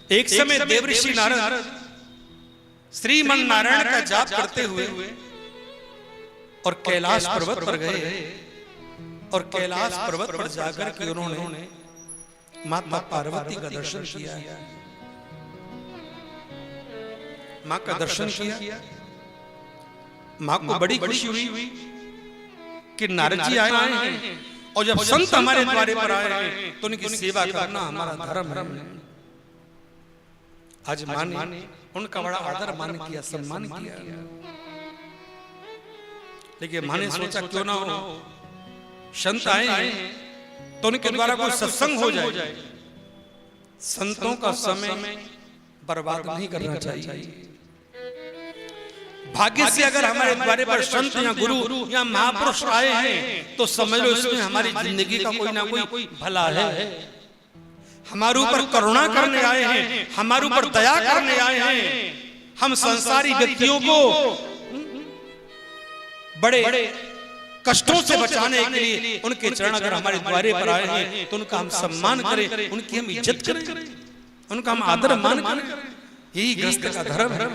एक समय देवऋषि नारद श्रीमन नारायण का जाप करते हुए और कैलाश पर्वत पर गए और कैलाश पर्वत पर जाकर के उन्होंने माता पार्वती का दर्शन किया, मां का दर्शन किया। मां को बड़ी खुशी हुई कि नारद जी आए हैं और जब संत हमारे द्वारे पर आए हैं तो उनकी सेवा करना हमारा धर्म है। आज मां ने उनका बड़ा आदर मान किया, सम्मान किया, लेकिन मां ने सोचा क्यों ना हो, संत आए हैं तो उनके द्वारा कोई सत्संग हो जाए। संतों का समय बर्बाद नहीं करना चाहिए। भाग्य से अगर हमारे द्वारे पर संत या गुरु या महापुरुष आए हैं तो समझ लो इसमें हमारी जिंदगी का कोई ना कोई भला है। हमारे ऊपर करुणा करने आए हैं, हमारे ऊपर दया करने आए हैं। हम संसारी व्यक्तियों को बड़े कष्टों से बचाने के लिए उनके चरण अगर हमारे द्वारे पर आए हैं तो उनका हम सम्मान करें, उनकी हम इज्जत करें, उनका हम आदर मान करें। यही गृहस्थ का धर्म है।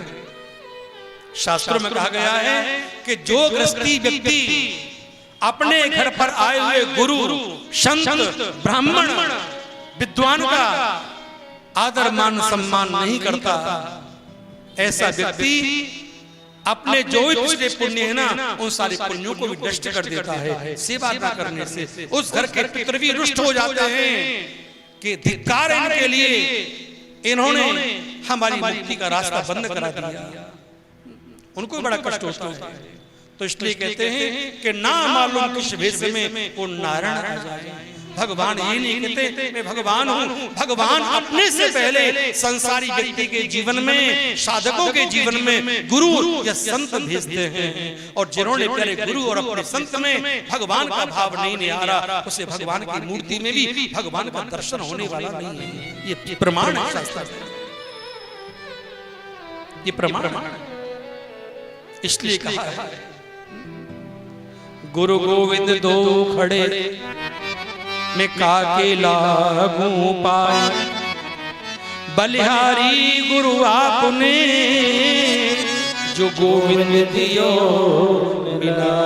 शास्त्रों में कहा गया है कि जो गृहस्थी व्यक्ति अपने घर पर आए हुए गुरु, संत, ब्राह्मण, विद्वान का आदर मान सम्मान नहीं करता, ऐसा व्यक्ति अपने जो पिछले पुण्य है ना उन सारे पुण्यों को भी नष्ट कर देता है। सेवा न करने से उस घर के पितर भी रुष्ट हो जाते हैं कि धिक्कार इनके लिए, इन्होंने हमारी मुक्ति का रास्ता बंद करा दिया। उनको बड़ा कष्ट होता है। तो इसलिए कहते हैं कि ना मालूम किस भेष में वो नारायण आ जाए। भगवान ये नहीं कहते मैं भगवान हूँ, भगवान अपने से पहले संसारी व्यक्ति के जीवन में, साधकों के जीवन में गुरु या संत भेजते हैं। और जिन्होंने पहले गुरु और अपने संत में भगवान का भाव नहीं आ रहा, उसे भगवान की मूर्ति में भी भगवान का दर्शन होने वाला नहीं है। ये प्रमाण है शास्त्र, ये प्रमाण। इसलिए कहा है गुरु गोविंद दो खड़े मैं काके लागू पाए, बलिहारी गुरु आपने जो गोविंद दियो मिला।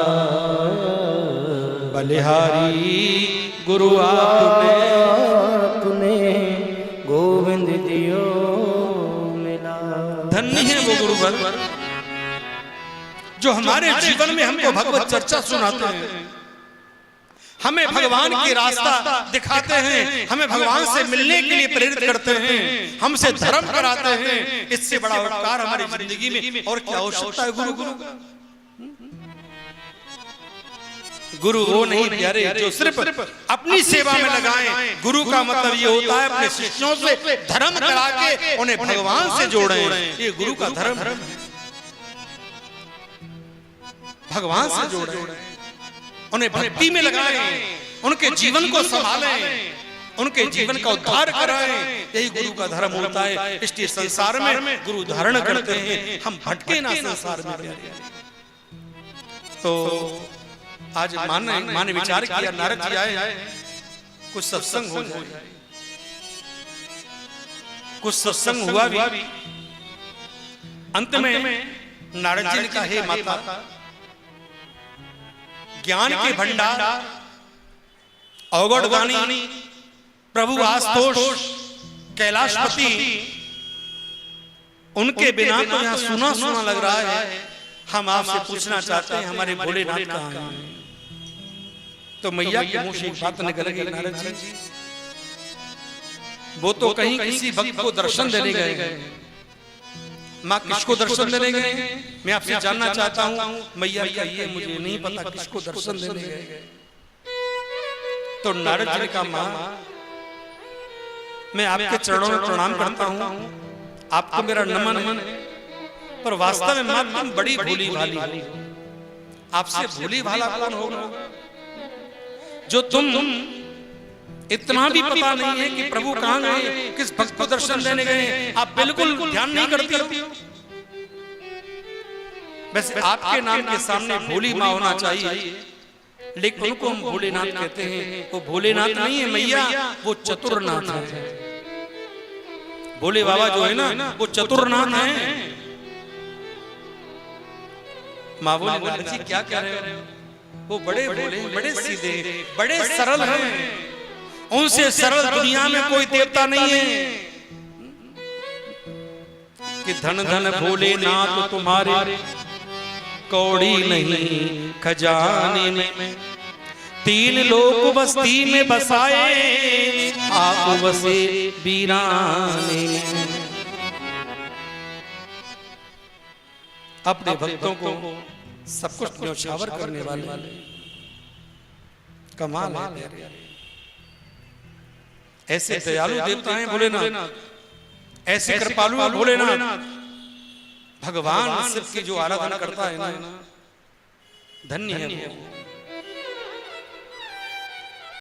बलिहारी गुरु आपने गोविंद दियो मिला। धन्य है वो गुरुवर जो हमारे जीवन में हमको भगवत चर्चा सुनाते हैं, हमें भगवान की रास्ता दिखाते हैं, हमें भगवान से मिलने के लिए प्रेरित करते हैं, हमसे धर्म कराते हैं। इससे बड़ा उपकार हमारी जिंदगी में और क्या आवश्यकता है गुरु का। गुरु वो नहीं प्यारे जो सिर्फ अपनी सेवा में लगाएं। गुरु का मतलब ये होता है अपने शिष्यों से धर्म करा के उन्हें भगवान से जोड़ें। ये गुरु का धर्म है, भगवान से जोड़ें, उन्हें भक्ति में लगाएं, उनके जीवन को संभालें, उनके जीवन का उद्धार कराएं। यही गुरु का धर्म होता है। इसलिए संसार में गुरु धारण करते हैं, हम भटके ना संसार में। तो आज माने विचार किया, नारद जी आए, कुछ सत्संग हो जाए। कुछ सत्संग हुआ भी। अंत में नारद जी ने कहा हे माता, ज्ञान के भंडार, अवगढ़वाणी, प्रभु आस्तोष, कैलाशपति, उनके बिना तो यहाँ सुना सुना लग रहा है। हम आपसे पूछना चाहते हैं हमारे भोलेनाथ कहाँ हैं। तो मैया के मुंह से एक बात निकल गई, नारद जी वो तो कहीं किसी भक्त को दर्शन देने गए। माँ किसको दर्शन देने गए? मैं आपसे जानना चाहता हूँ। मैया का ये मुझे नहीं पता किसको दर्शन देने गए। तो नारद जी ने कहा माँ मैं आपके चरणों में प्रणाम करता हूँ, आपको मेरा नमन है, पर वास्तव में माँ तुम बड़ी भोली भाली हो। आपसे भोली भाला कौन होगा जो तुम इतना भी पता नहीं है कि प्रभु कहाँ गए, किस भक्त को दर्शन देने गए, आप बिल्कुल ध्यान नहीं करती हो। वैसे आपके नाम के सामने भोली माँ होना चाहिए, लेकिन उनको हम भोलेनाथ कहते हैं। वो भोलेनाथ नहीं है मैया, वो चतुरनाथ है। भोले बाबा जो है ना वो चतुरनाथ है। माँ बोले नारद जी क्या कह रहे हो, वो बड़े भोले, बड़े सीधे, बड़े सरल हैं, उनसे सरल दुनिया में कोई देवता नहीं है। कि धन धन भोले नाथ तुम्हारे कौड़ी नहीं खजाने में, तीन लोग बस्ती में बसाए आप बसे वीराने में। अपने भक्तों को सब कुछ न्यौछावर करने वाले कमाल है। ऐसे दयालु देवता हैं भोलेनाथ, ऐसे कृपालु है भोलेनाथ। भगवान शिव की जो आराधना करता है ना, धन्य है वो।